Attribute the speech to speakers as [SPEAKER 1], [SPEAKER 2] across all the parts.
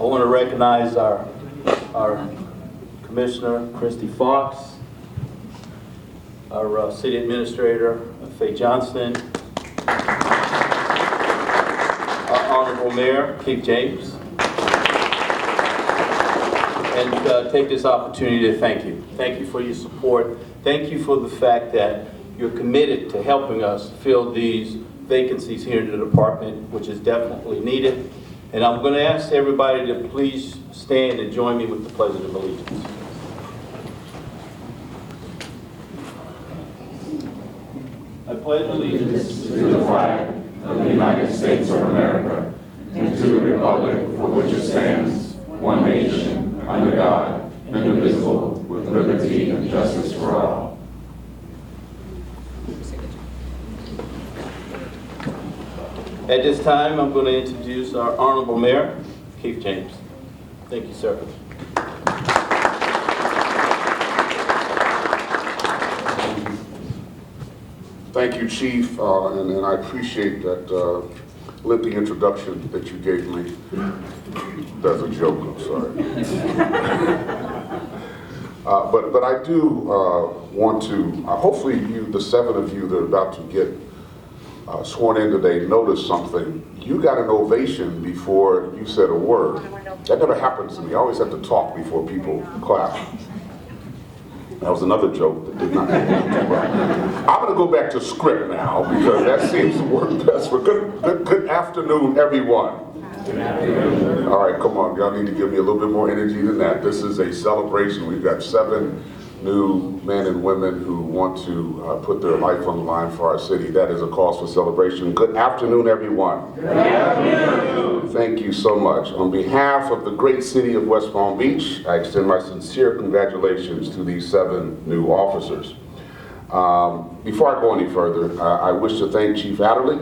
[SPEAKER 1] I want to recognize our Commissioner, Christy Fox, our City Administrator, Faye Johnston, our Honorable Mayor, Keith James, and take this opportunity to thank you. Thank you for your support. Thank you for the fact that you're committed to helping us fill these vacancies here in the department, which is definitely needed. And I'm going to ask everybody to please stand and join me with the Pledge of Allegiance. I pledge allegiance
[SPEAKER 2] to the flag of the United States of America and to the republic for which it stands, one nation, under God, indivisible, with liberty and justice for all.
[SPEAKER 1] At this time, I'm going to introduce our Honorable Mayor, Keith James. Thank you, sir.
[SPEAKER 3] Thank you, Chief, and I appreciate that lengthy introduction that you gave me. That's a joke, I'm sorry. But I do want to, hopefully you, the 7 of you that are about to get sworn in today, notice something. You got an ovation before you said a word. That never happens to me. I always have to talk before people clap. That was another joke that did not happen. I'm going to go back to script now because that seems to work best. For good afternoon, everyone. Good afternoon. All right, come on. Y'all need to give me a little bit more energy than that. This is a celebration. We've got 7 new men and women who want to put their life on the line for our city. That is a cause for celebration. Good afternoon, everyone. Good afternoon. Thank you so much. On behalf of the great city of West Palm Beach, I extend my sincere congratulations to these 7 new officers. Before I go any further, I wish to thank Chief Adderley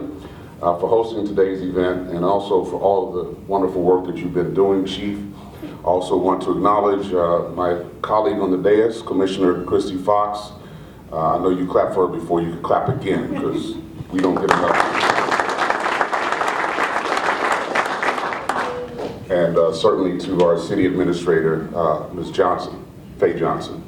[SPEAKER 3] for hosting today's event and also for all of the wonderful work that you've been doing, Chief. Also want to acknowledge my colleague on the dais, Commissioner Christy Fox. I know you clapped for her before, you can clap again because we don't get enough. And certainly to our City Administrator, Ms. Johnson, Faye Johnson.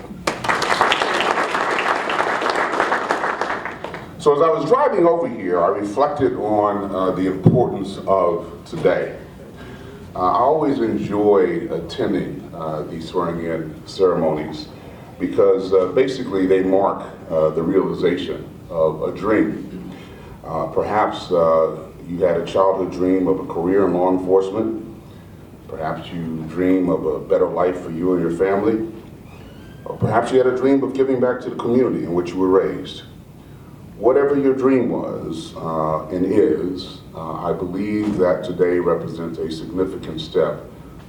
[SPEAKER 3] So as I was driving over here, I reflected on the importance of today. I always enjoy attending these swearing-in ceremonies because basically they mark the realization of a dream. Perhaps you had a childhood dream of a career in law enforcement. Perhaps you dream of a better life for you and your family. Or perhaps you had a dream of giving back to the community in which you were raised. Whatever your dream was and is, I believe that today represents a significant step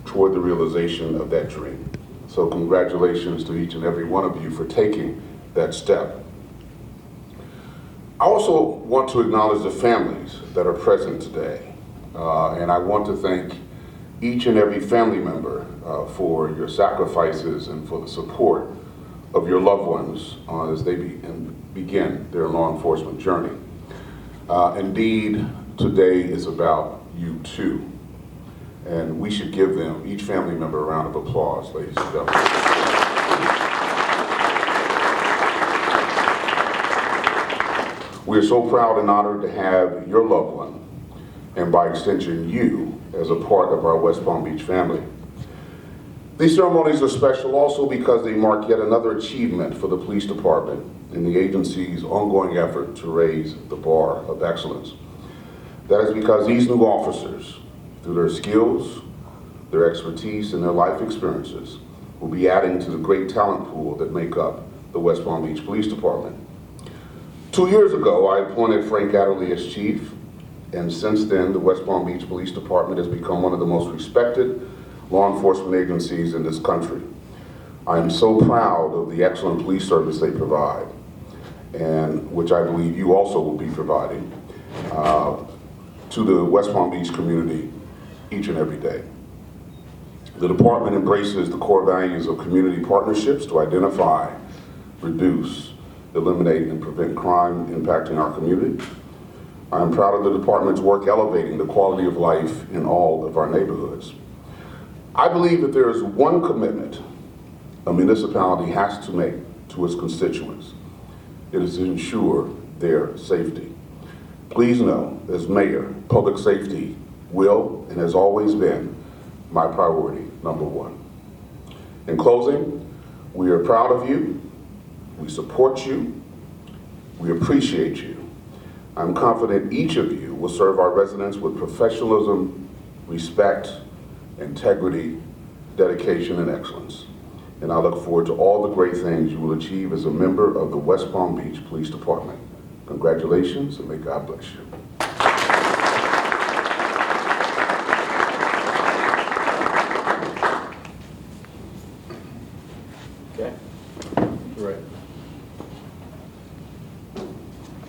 [SPEAKER 3] toward the realization of that dream. So congratulations to each and every one of you for taking that step. I also want to acknowledge the families that are present today. And I want to thank each and every family member for your sacrifices and for the support of your loved ones as they begin their law enforcement journey. Indeed, today is about you too. And we should give them, each family member, a round of applause, ladies and gentlemen. We are so proud and honored to have your loved one, and by extension you, as a part of our West Palm Beach family. These ceremonies are special also because they mark yet another achievement for the police department in the agency's ongoing effort to raise the bar of excellence. That is because these new officers, through their skills, their expertise, and their life experiences, will be adding to the great talent pool that make up the West Palm Beach Police Department. 2 years ago, I appointed Frank Adderley as chief, and since then, the West Palm Beach Police Department has become one of the most respected law enforcement agencies in this country. I am so proud of the excellent police service they provide, and which I believe you also will be providing to the West Palm Beach community each and every day. The department embraces the core values of community partnerships to identify, reduce, eliminate, and prevent crime impacting our community. I am proud of the department's work elevating the quality of life in all of our neighborhoods. I believe that there is one commitment a municipality has to make to its constituents. It is to ensure their safety. Please know, as mayor, public safety will and has always been my priority number one. In closing, we are proud of you, we support you, we appreciate you. I'm confident each of you will serve our residents with professionalism, respect, integrity, dedication, and excellence. And I look forward to all the great things you will achieve as a member of the West Palm Beach Police Department. Congratulations, and may God bless you.
[SPEAKER 1] Okay. Right.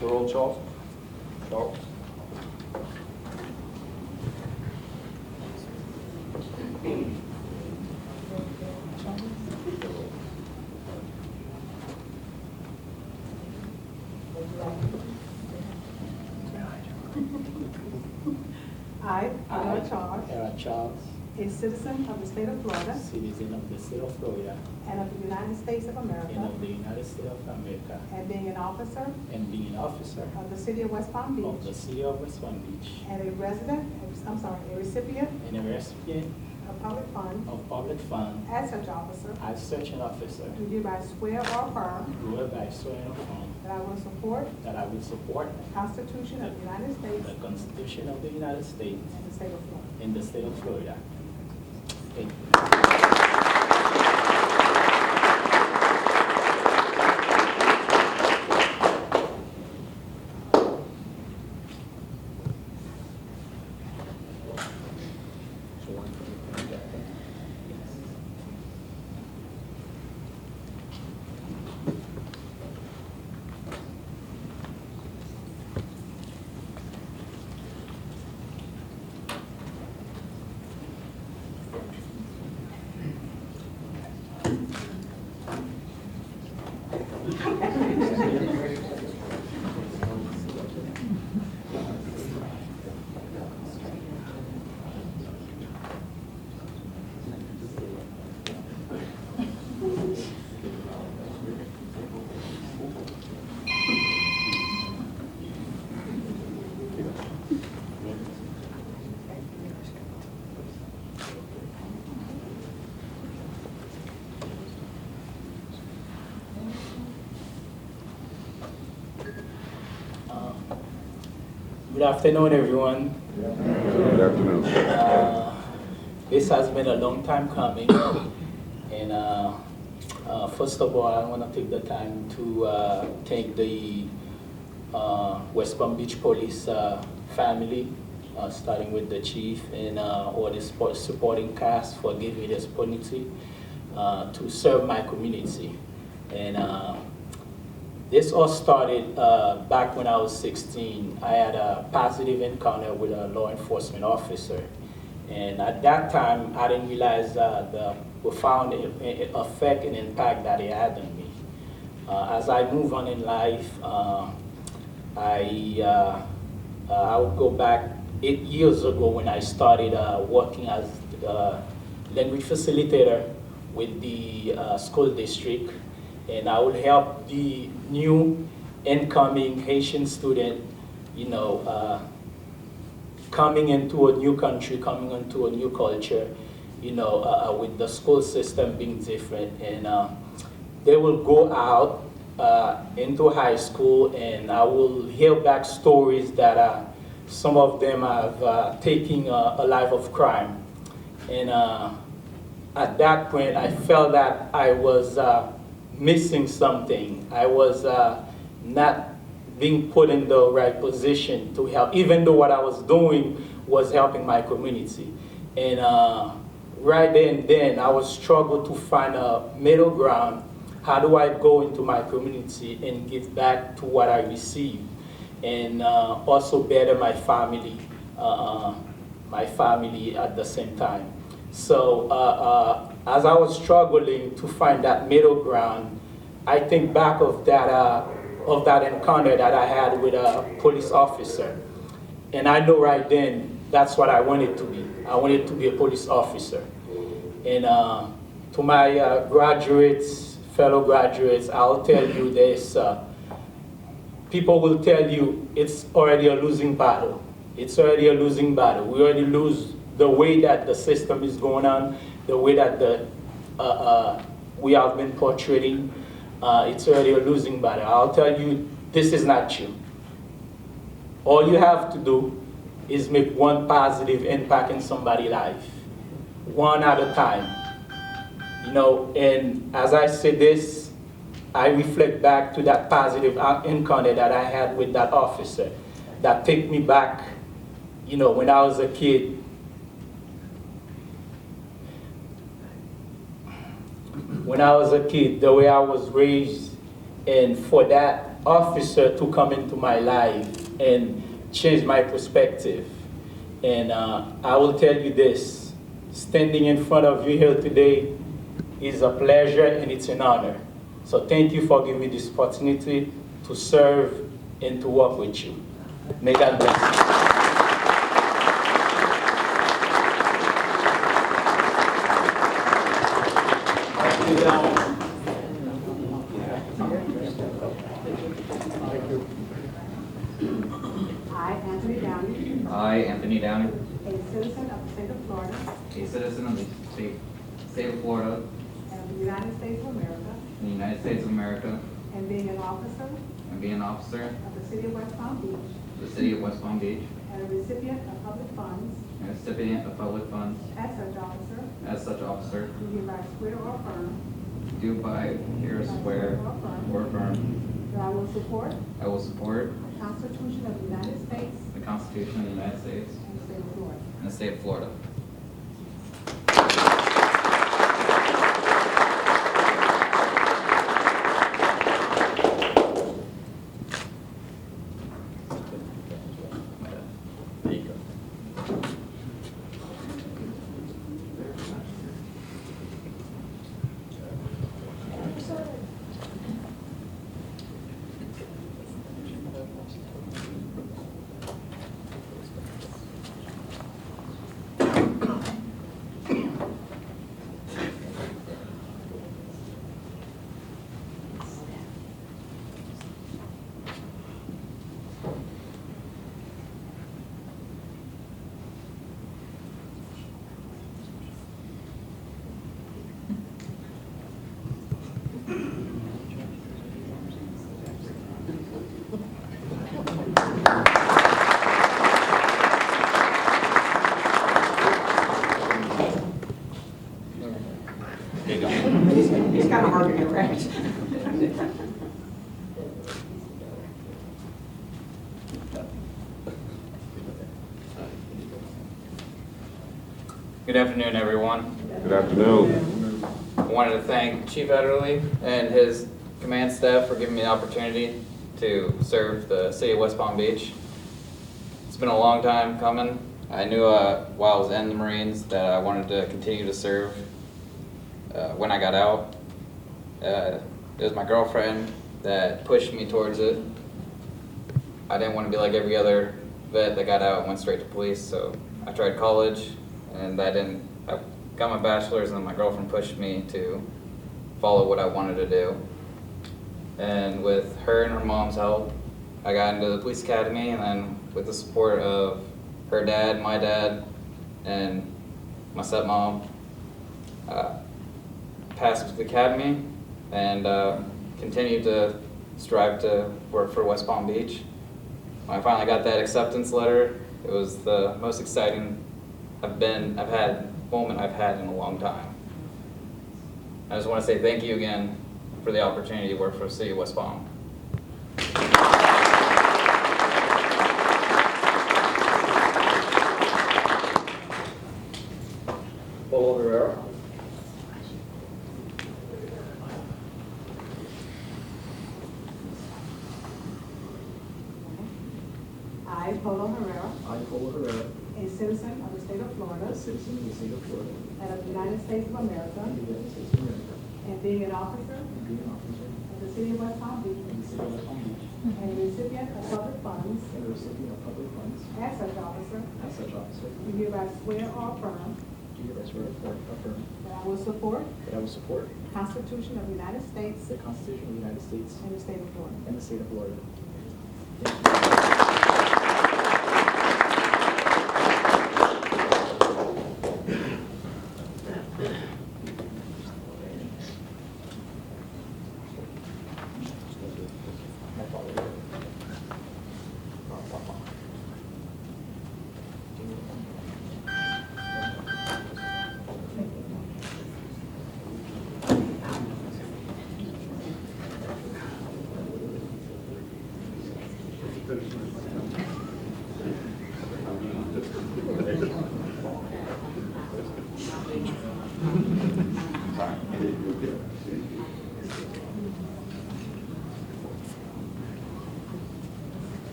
[SPEAKER 1] Roll, Charles. Charles.
[SPEAKER 4] I, Pamela
[SPEAKER 5] Herrard Charles,
[SPEAKER 4] a citizen of the state of Florida
[SPEAKER 5] citizen of the state of Florida
[SPEAKER 4] and of the United States of
[SPEAKER 5] and
[SPEAKER 4] America,
[SPEAKER 5] of the United States of America,
[SPEAKER 4] and being an officer
[SPEAKER 5] and being an officer
[SPEAKER 4] of the city of West Palm
[SPEAKER 5] of the
[SPEAKER 4] Beach,
[SPEAKER 5] city of West Palm Beach,
[SPEAKER 4] and a recipient
[SPEAKER 5] and a recipient
[SPEAKER 4] of public funds
[SPEAKER 5] of public funds
[SPEAKER 4] as such officer,
[SPEAKER 5] as such an officer,
[SPEAKER 4] do hereby swear or affirm
[SPEAKER 5] do hereby swear and affirm
[SPEAKER 4] that I will support
[SPEAKER 5] that I will support
[SPEAKER 4] the Constitution of the United States
[SPEAKER 5] the Constitution of the United States
[SPEAKER 4] and the state of Florida.
[SPEAKER 5] and the state of Florida. Thank you. Good afternoon, everyone.
[SPEAKER 3] Good afternoon.
[SPEAKER 5] This has been a long time coming, and first of all, I want to take the time to thank the West Palm Beach Police family, starting with the chief and all the supporting cast for giving me this opportunity to serve my community. And this all started back when I was 16. I had a positive encounter with a law enforcement officer. And at that time, I didn't realize the profound effect and impact that it had on me. As I move on in life, I would go back 8 years ago when I started working as a language facilitator with the school district. And I would help the new incoming Haitian student, you know, coming into a new country, coming into a new culture, you know, with the school system being different. And they will go out into high school, and I will hear back stories that some of them have taken a life of crime. And at that point, I felt that I was missing something. I was not being put in the right position to help, even though what I was doing was helping my community. And right then, I was struggling to find a middle ground. How do I go into my community and give back to what I receive, and also better my family at the same time? So as I was struggling to find that middle ground, I think back of that encounter that I had with a police officer. And I know right then, that's what I wanted to be. I wanted to be a police officer. And to my graduates, fellow graduates, I'll tell you this. People will tell you it's already a losing battle. It's already a losing battle. We already lose the way that the system is going on, the way that we have been portraying. It's already a losing battle. I'll tell you, this is not you. All you have to do is make one positive impact in somebody's life, one at a time. You know, and as I say this, I reflect back to that positive encounter that I had with that officer that took me back, you know, when I was a kid. When I was a kid, the way I was raised, and for that officer to come into my life and change my perspective. And I will tell you this, standing in front of you here today is a pleasure and it's an honor. So thank you for giving me this opportunity to serve and to work with you. May God bless you.
[SPEAKER 6] I, Anthony Downie,
[SPEAKER 4] a citizen of the state of Florida
[SPEAKER 6] a citizen of the state of Florida,
[SPEAKER 4] and the United States of America,
[SPEAKER 6] in the United States of America,
[SPEAKER 4] and being an officer
[SPEAKER 6] and being an officer
[SPEAKER 4] of the city of West Palm Beach,
[SPEAKER 6] of the city of West Palm Beach,
[SPEAKER 4] and a recipient of public funds,
[SPEAKER 6] and a recipient of public funds,
[SPEAKER 4] as such officer,
[SPEAKER 6] do
[SPEAKER 4] hereby swear or affirm
[SPEAKER 6] do by here swear or affirm
[SPEAKER 4] that I will support
[SPEAKER 6] I will support
[SPEAKER 4] the Constitution of the United States
[SPEAKER 6] the Constitution of the United States
[SPEAKER 4] and the state of Florida.
[SPEAKER 6] and the state of Florida.
[SPEAKER 1] There you go.
[SPEAKER 4] It's kind of hard to get right.
[SPEAKER 6] Good afternoon, everyone.
[SPEAKER 3] Good afternoon.
[SPEAKER 6] I wanted to thank Chief Adderley and his command staff for giving me the opportunity to serve the city of West Palm Beach. It's been a long time coming. I knew while I was in the Marines that I wanted to continue to serve when I got out. It was my girlfriend that pushed me towards it. I didn't want to be like every other vet that got out and went straight to police, so I tried college, and I got my bachelor's, and then my girlfriend pushed me to follow what I wanted to do. And with her and her mom's help, I got into the police academy, and then with the support of her dad, my dad, and my stepmom, passed the academy and continued to strive to work for West Palm Beach. When I finally got that acceptance letter, it was the most exciting moment I've had in a long time. I just want to say thank you again for the opportunity to work for the city of West Palm.
[SPEAKER 1] Polo Herrera.
[SPEAKER 4] I, Polo Herrera,
[SPEAKER 7] I, Polo Herrera,
[SPEAKER 4] a citizen of the state of Florida
[SPEAKER 7] a citizen of the state of Florida,
[SPEAKER 4] and of the United States of America,
[SPEAKER 7] and the United States of America,
[SPEAKER 4] and being an officer
[SPEAKER 7] and being an officer
[SPEAKER 4] of the city of West Palm Beach,
[SPEAKER 7] in the city of West Palm Beach,
[SPEAKER 4] and a recipient of public funds,
[SPEAKER 7] and a recipient of public funds,
[SPEAKER 4] as such officer,
[SPEAKER 7] as such officer,
[SPEAKER 4] do hereby swear or affirm
[SPEAKER 7] do hereby swear or affirm
[SPEAKER 4] that I will support
[SPEAKER 7] that I will support
[SPEAKER 4] the Constitution of the United States
[SPEAKER 7] the Constitution of the United States
[SPEAKER 4] and the state of Florida.
[SPEAKER 7] and the state of Florida.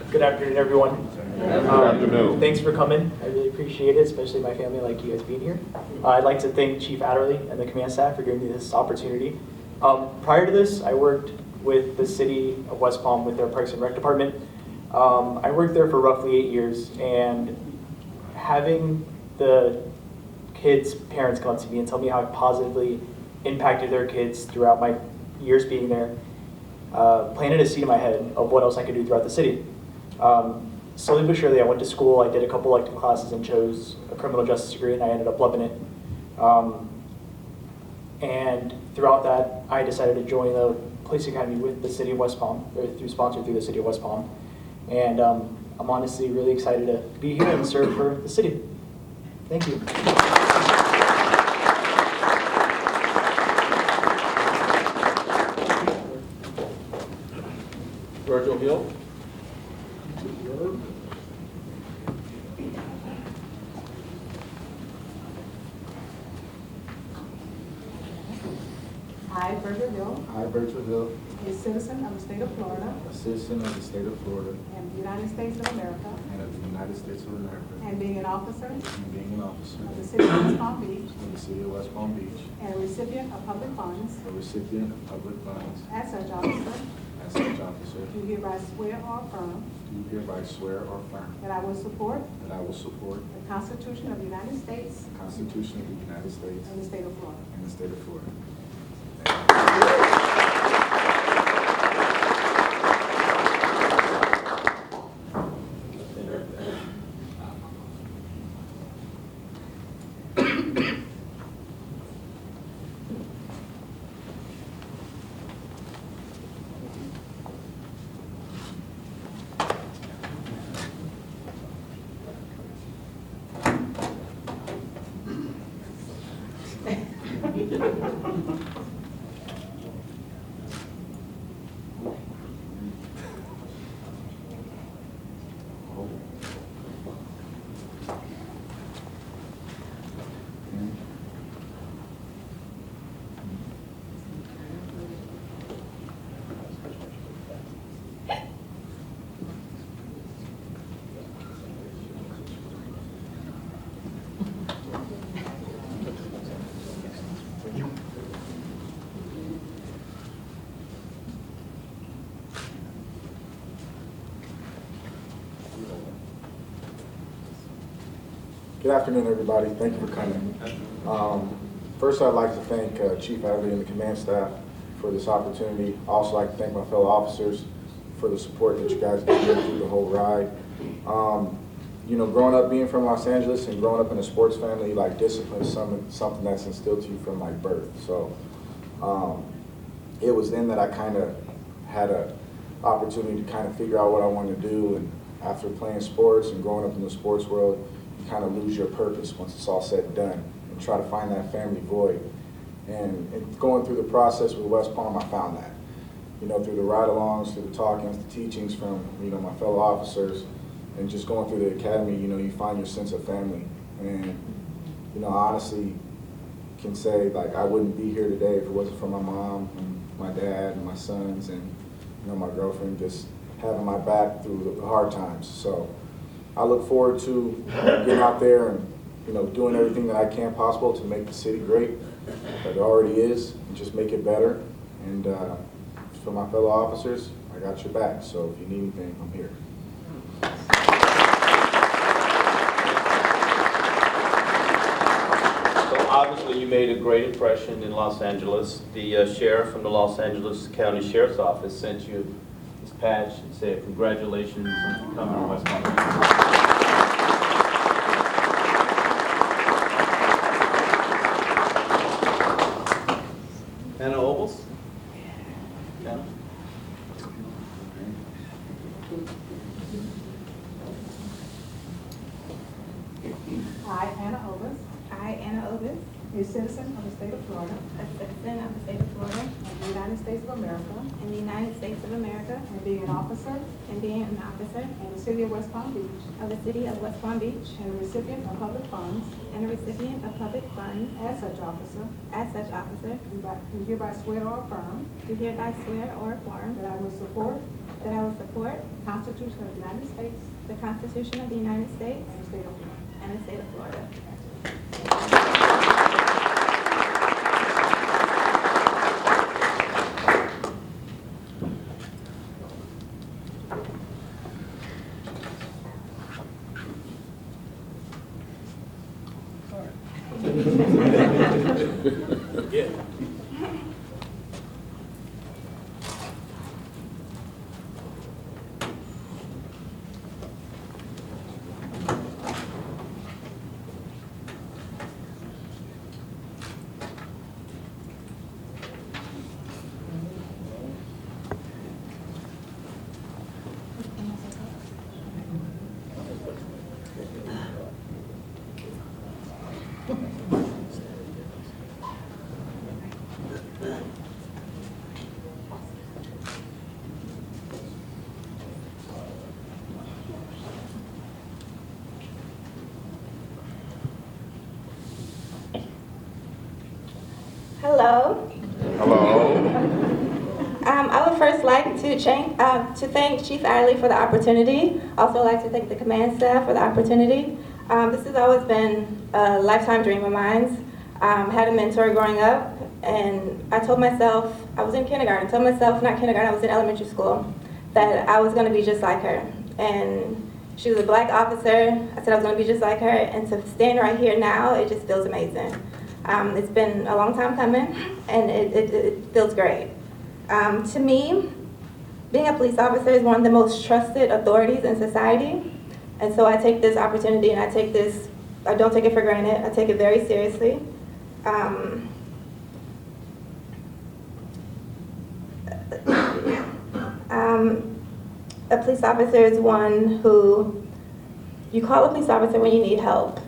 [SPEAKER 8] Good afternoon, everyone.
[SPEAKER 3] Good afternoon.
[SPEAKER 8] Thanks for coming. I really appreciate it, especially my family, like you guys being here. I'd like to thank Chief Adderley and the command staff for giving me this opportunity. Prior to this, I worked with the city of West Palm with their Parks and Rec department. I worked there for roughly 8 years, and having the kids' parents come up to me and tell me how it positively impacted their kids throughout my years being there planted a seed in my head of what else I could do throughout the city. Slowly but surely, I went to school, I did a couple elective classes and chose a criminal justice degree, and I ended up loving it. And throughout that, I decided to join the police academy with the city of West Palm, or sponsored through the city of West Palm. And I'm honestly really excited to be here and serve for the city. Thank you.
[SPEAKER 2] Virgil Hill.
[SPEAKER 4] I, Virgil Hill,
[SPEAKER 9] I, Virgil Hill,
[SPEAKER 4] a citizen of the state of Florida
[SPEAKER 9] a citizen of the state of Florida
[SPEAKER 4] and the United States of America,
[SPEAKER 9] and of the United States of America,
[SPEAKER 4] and being an officer
[SPEAKER 9] and being an officer
[SPEAKER 4] of the city of West Palm Beach,
[SPEAKER 9] of the city of West Palm Beach,
[SPEAKER 4] and a recipient of public funds,
[SPEAKER 9] a recipient of public funds,
[SPEAKER 4] as such officer,
[SPEAKER 9] as such officer,
[SPEAKER 4] do hereby swear or affirm
[SPEAKER 9] do hereby swear or affirm
[SPEAKER 4] that I will support
[SPEAKER 9] that I will support
[SPEAKER 4] the Constitution of the United States
[SPEAKER 9] the Constitution of the United States
[SPEAKER 4] and the state of Florida.
[SPEAKER 9] and the state of Florida. Good afternoon, everybody. Thank you for coming. First, I'd like to thank Chief Adderley and the command staff for this opportunity. I'd also like to thank my fellow officers for the support that you guys gave me through the whole ride. You know, growing up, being from Los Angeles and growing up in a sports family, like discipline is something that's instilled to you from like birth. So it was then that I kind of had an opportunity to kind of figure out what I wanted to do. And after playing sports and growing up in the sports world, you kind of lose your purpose once it's all said and done, and try to find that family void. And going through the process with West Palm, I found that. You know, through the ride-alongs, through the talkings, the teachings from, you know, my fellow officers, and just going through the academy, you know, you find your sense of family. And, you know, I honestly can say, like, I wouldn't be here today if it wasn't for my mom and my dad and my sons and, you know, my girlfriend just having my back through the hard times. So I look forward to getting out there and doing everything that I can possible to make the city great, that it already is, and just make it better. And for my fellow officers, I got your back, so if you need anything, I'm here.
[SPEAKER 1] So obviously you made a great impression in Los Angeles. The sheriff from the Los Angeles County Sheriff's Office sent you this patch and said congratulations on coming to West Palm Beach. Anna Obas? Anna?
[SPEAKER 4] I, Anna Obas,
[SPEAKER 10] I, Anna Obas,
[SPEAKER 4] a citizen of the state of Florida
[SPEAKER 10] a citizen of the state of Florida
[SPEAKER 4] and the United States of America,
[SPEAKER 10] in the United States of America,
[SPEAKER 4] and being an officer
[SPEAKER 10] and being an officer
[SPEAKER 4] in the city of West Palm Beach,
[SPEAKER 10] of the city of West Palm Beach,
[SPEAKER 4] and a recipient of public funds,
[SPEAKER 10] and a recipient of public funds,
[SPEAKER 4] as such officer, do hereby swear or affirm
[SPEAKER 10] do hereby swear or affirm
[SPEAKER 4] that I will support
[SPEAKER 10] that I will support
[SPEAKER 4] the Constitution of the United States
[SPEAKER 10] the Constitution of the United States
[SPEAKER 4] and the state of Florida.
[SPEAKER 10] and the state of Florida.
[SPEAKER 1] Yeah.
[SPEAKER 10] Hello.
[SPEAKER 3] Hello.
[SPEAKER 10] I would first like to thank Chief Adderley for the opportunity. Also like to thank the command staff for the opportunity. This has always been a lifetime dream of mine. Had a mentor growing up, and I told myself, I was in kindergarten, I was in elementary school, that I was going to be just like her. And she was a black officer. I said I was going to be just like her, and to stand right here now, it just feels amazing. It's been a long time coming, and it feels great. To me, being a police officer is one of the most trusted authorities in society, and so I take this opportunity and I don't take it for granted, I take it very seriously. A police officer is one who, you call a police officer when you need help.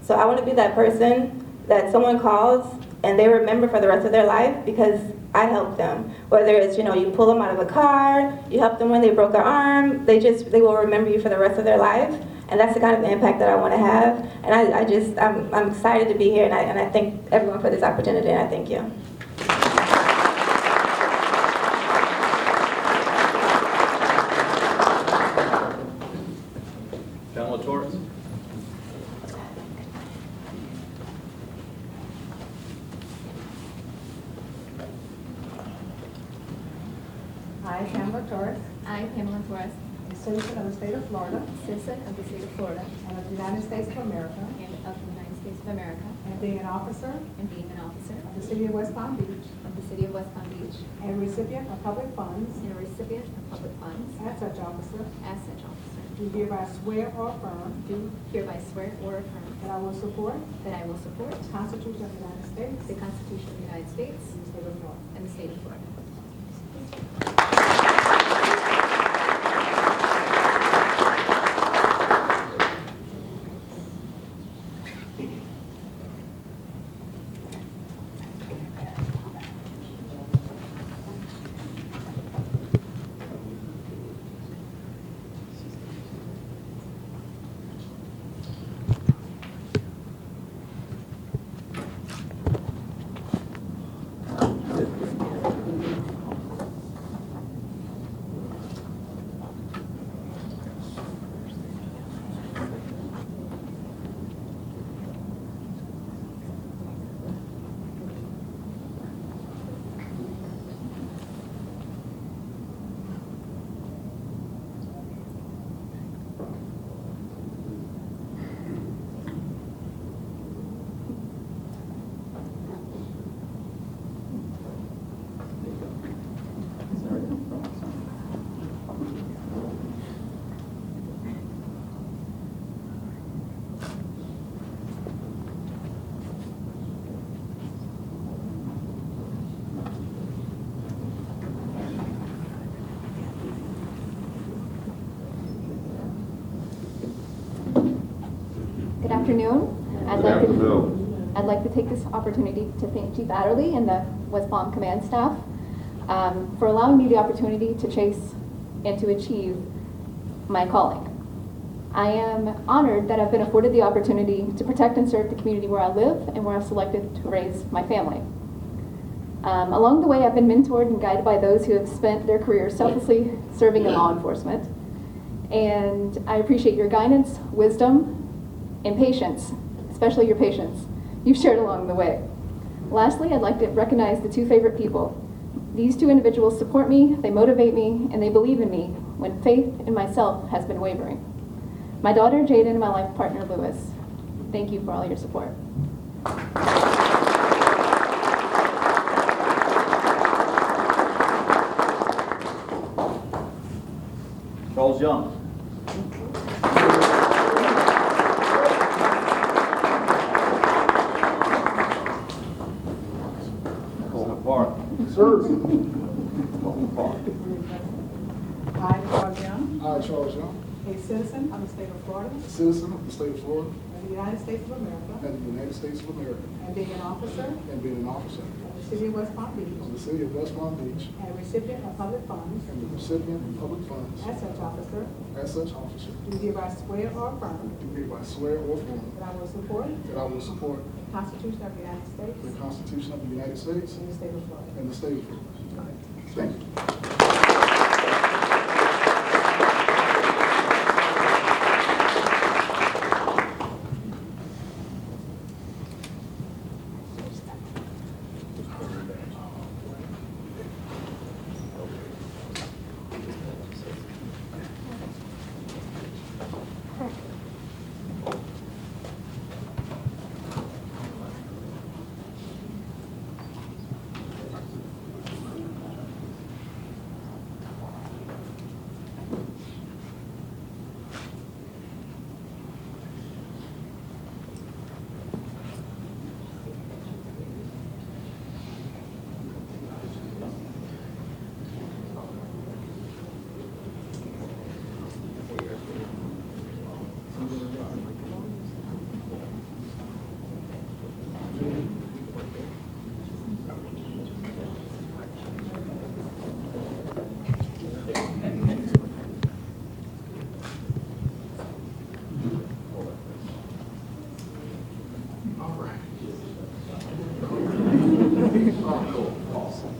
[SPEAKER 10] So I want to be that person that someone calls and they remember for the rest of their life because I helped them. Whether it's, you pull them out of a car, you help them when they broke their arm, they will remember you for the rest of their life. And that's the kind of impact that I want to have. And I'm excited to be here, and I thank everyone for this opportunity, and I thank you.
[SPEAKER 1] Pamela Torres.
[SPEAKER 4] I, Pamela Torres,
[SPEAKER 10] I, Pamela Torres,
[SPEAKER 4] a citizen of the state of Florida
[SPEAKER 10] citizen of the state of Florida
[SPEAKER 4] and of the United States of America,
[SPEAKER 10] and of the United States of America,
[SPEAKER 4] and being an officer
[SPEAKER 10] and being an officer
[SPEAKER 4] of the city of West Palm Beach,
[SPEAKER 10] of the city of West Palm Beach,
[SPEAKER 4] and a recipient of public funds,
[SPEAKER 10] and a recipient of public funds,
[SPEAKER 4] as such officer,
[SPEAKER 10] as such officer,
[SPEAKER 4] do hereby swear or affirm
[SPEAKER 10] do hereby swear or affirm
[SPEAKER 4] that I will support
[SPEAKER 10] that I will support
[SPEAKER 4] the Constitution of the United States
[SPEAKER 10] the Constitution of the United States
[SPEAKER 4] and the state of Florida.
[SPEAKER 10] and the state of Florida.
[SPEAKER 11] afternoon. I'd like to take this opportunity to thank Chief Adderley and the West Palm Command staff for allowing me the opportunity to chase and to achieve my calling. I am honored that I've been afforded the opportunity to protect and serve the community where I live and where I've selected to raise my family. Along the way, I've been mentored and guided by those who have spent their careers selflessly serving in law enforcement. And I appreciate your guidance, wisdom, and patience, especially your patience, you've shared along the way. Lastly, I'd like to recognize the two favorite people. These two individuals support me, they motivate me, and they believe in me when faith in myself has been wavering. My daughter, Jaden, and my life partner, Lewis. Thank you for all your support.
[SPEAKER 1] Charles Young. Coleman Park.
[SPEAKER 9] Sir.
[SPEAKER 1] Coleman Park.
[SPEAKER 4] I, Charles Young,
[SPEAKER 9] I, Charles Young,
[SPEAKER 4] a citizen of the state of Florida
[SPEAKER 9] a citizen of the state of Florida
[SPEAKER 4] and the United States of America,
[SPEAKER 9] and the United States of America,
[SPEAKER 4] and being an officer
[SPEAKER 9] and being an officer
[SPEAKER 4] of the city of West Palm
[SPEAKER 9] of
[SPEAKER 4] Beach,
[SPEAKER 9] the city of West Palm Beach,
[SPEAKER 4] and a recipient of public funds,
[SPEAKER 9] and the recipient of public funds,
[SPEAKER 4] as such officer,
[SPEAKER 9] do
[SPEAKER 4] do hereby swear or affirm
[SPEAKER 9] hereby swear or affirm
[SPEAKER 4] that I will support
[SPEAKER 9] that I will support
[SPEAKER 4] the Constitution of the United States
[SPEAKER 9] the Constitution of the United States
[SPEAKER 4] and the state of Florida.
[SPEAKER 9] and the state of Florida. Thank you.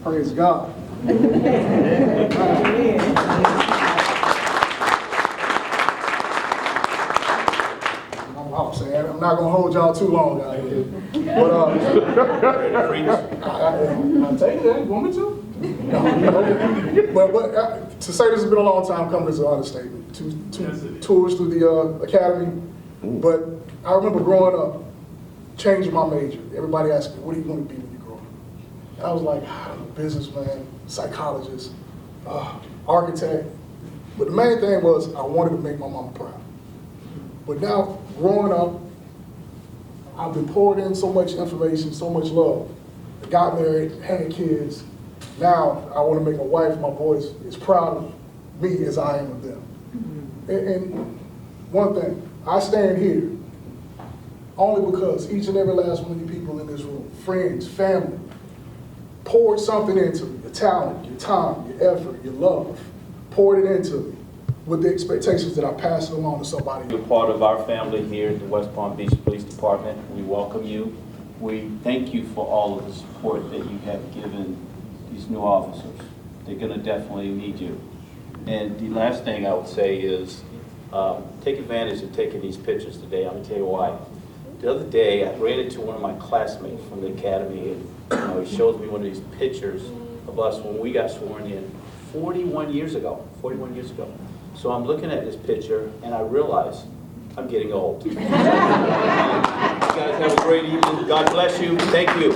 [SPEAKER 9] Praise God. I'm not going to hold y'all too long out here. But, I'll take it. You want me to? But to say this has been a long time coming is an understatement. Two tours through the academy. But I remember growing up, changing my major. Everybody asked me, what do you want to be when you grow up? And I was like, I'm a businessman, psychologist, architect. But the main thing was I wanted to make my mama proud. But now, growing up, I've been poured in so much information, so much love. I got married, had kids. Now, I want to make my wife, my boys, as proud of me as I am of them. And one thing, I stand here only because each and every last one of you people in this room, friends, family, poured something into me, your talent, your time, your effort, your love, poured it into me with the expectations that I pass it along to somebody.
[SPEAKER 1] You're part of our family here at the West Palm Beach Police Department. We welcome you. We thank you for all of the support that you have given these new officers. They're going to definitely need you. And the last thing I would say is take advantage of taking these pictures today. I'm going to tell you why. The other day, I ran into one of my classmates from the academy, and he showed me one of these pictures of us when we got sworn in 41 years ago. 41 years ago. So I'm looking at this picture, and I realize I'm getting old. You guys have a great evening. God bless you. Thank you.